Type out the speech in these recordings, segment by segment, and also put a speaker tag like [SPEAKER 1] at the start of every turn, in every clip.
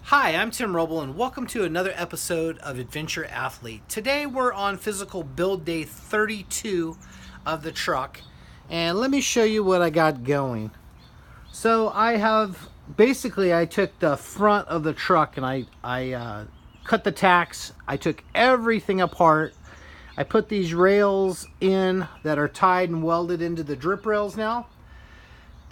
[SPEAKER 1] Hi, I'm Tim Roble, and welcome to another episode of Adventure Athlete. Today we're on physical build day 32 of the truck, and let me show you what I got going. So I took the front of the truck and I cut the tacks. I took everything apart. I put these rails in that are tied and welded into the drip rails now,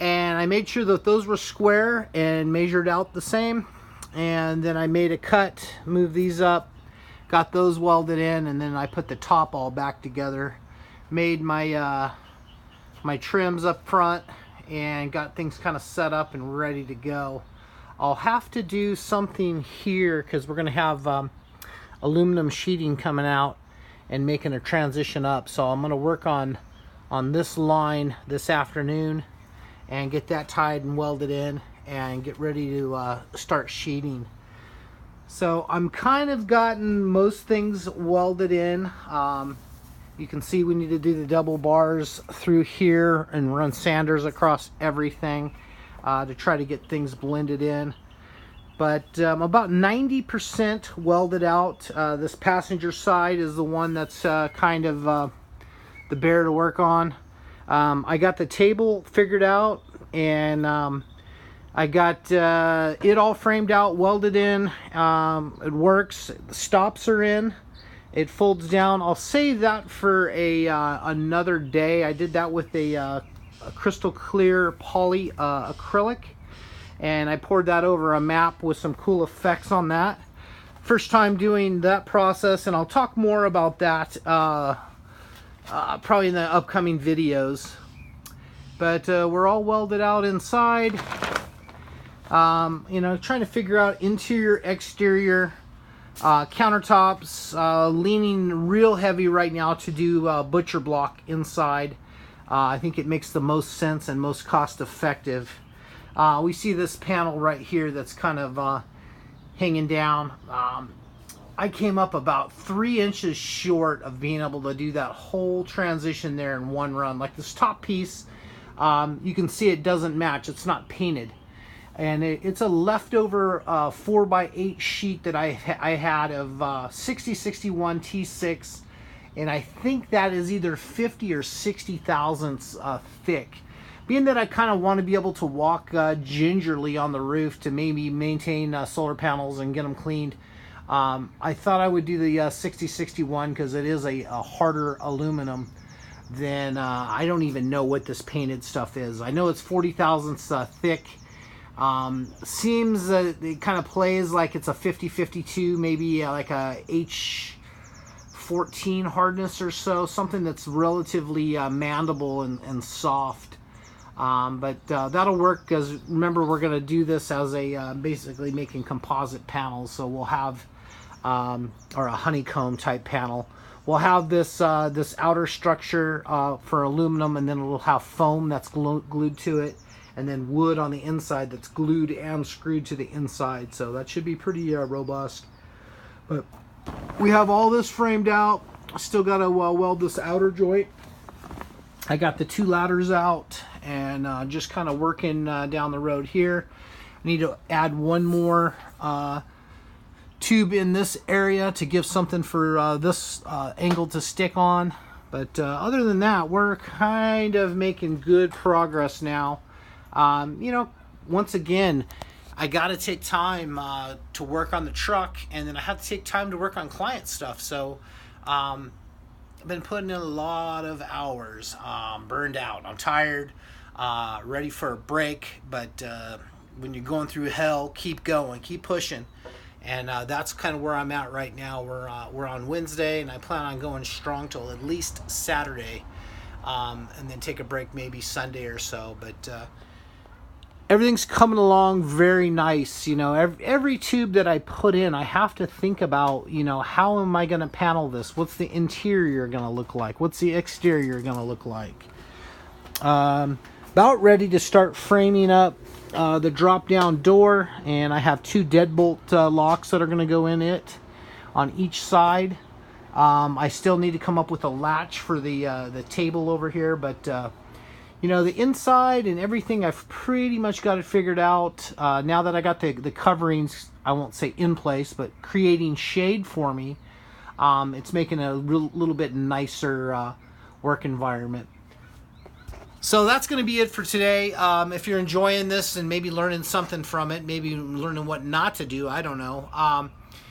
[SPEAKER 1] and I made sure that those were square and measured out the same. And then I made a cut, moved these up, got those welded in, and then I put the top all back together, made my my trims up front, and got things kind of set up and ready to go. I'll have to do something here because we're going to have aluminum sheeting coming out and making a transition up. So I'm going to work on this line this afternoon and get that tied and welded in and get ready to start sheeting. So I'm kind of gotten most things welded in. You can see we need to do the double bars through here and run sanders across everything to try to get things blended in. But I'm about 90% welded out. This passenger side is the one that's kind of the bear to work on. I got the table figured out, and I got it all framed out, welded in. It works. The stops are in. It folds down. I'll save that for another day. I did that with a crystal clear poly acrylic, and I poured that over a map with some cool effects on that. First time doing that process, and I'll talk more about that probably in the upcoming videos. But we're all welded out inside. Trying to figure out interior, exterior, countertops, leaning real heavy right now to do butcher block inside. I think it makes the most sense and most cost effective. We see this panel right here that's kind of hanging down. I came up about 3 inches short of being able to do that whole transition there in one run. Like this top piece, you can see it doesn't match. It's not painted. And it's a leftover 4x8 sheet that I had of 6061 T6, and I think that is either 50 or 60 thousandths thick. Being that I kind of want to be able to walk gingerly on the roof to maybe maintain solar panels and get them cleaned, I thought I would do the 6061 because it is a harder aluminum than I don't even know what this painted stuff is. I know it's 40 thousandths thick. Seems that it kind of plays like it's a 50-52, maybe like a H14 hardness or so, something that's relatively mandible and soft. But that'll work because remember we're going to do this as a basically making composite panels, so we'll have or a honeycomb type panel. We'll have this this outer structure for aluminum, and then it'll have foam that's glued to it, and then wood on the inside that's glued and screwed to the inside. So that should be pretty robust. But we have all this framed out. Still got to weld this outer joint. I got the 2 ladders out and just kind of working down the road here. I need to add one more tube in this area to give something for this angle to stick on. But other than that, we're kind of making good progress now. Once again, I got to take time to work on the truck, and then I have to take time to work on client stuff. So I've been putting in a lot of hours, burned out. I'm tired, ready for a break, but when you're going through hell, keep going, keep pushing. And that's kind of where I'm at right now. We're on Wednesday, and I plan on going strong till at least Saturday, and then take a break maybe Sunday or so. But everything's coming along very nice. Every tube that I put in, I have to think about, how am I going to panel this? What's the interior going to look like? What's the exterior going to look like? About ready to start framing up the drop down door, and I have 2 deadbolt locks that are going to go in it on each side. I still need to come up with a latch for the table over here, but You know, the inside and everything, I've pretty much got it figured out. Now that I got the coverings, I won't say in place, but creating shade for me, it's making a little bit nicer work environment. So that's going to be it for today. If you're enjoying this and maybe learning something from it, maybe learning what not to do, I don't know.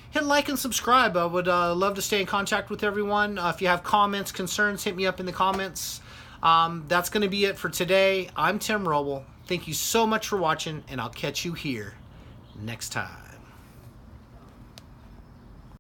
[SPEAKER 1] Hit like and subscribe. I would love to stay in contact with everyone. If you have comments, concerns, hit me up in the comments. That's going to be it for today. I'm Tim Roble. Thank you so much for watching, and I'll catch you here next time.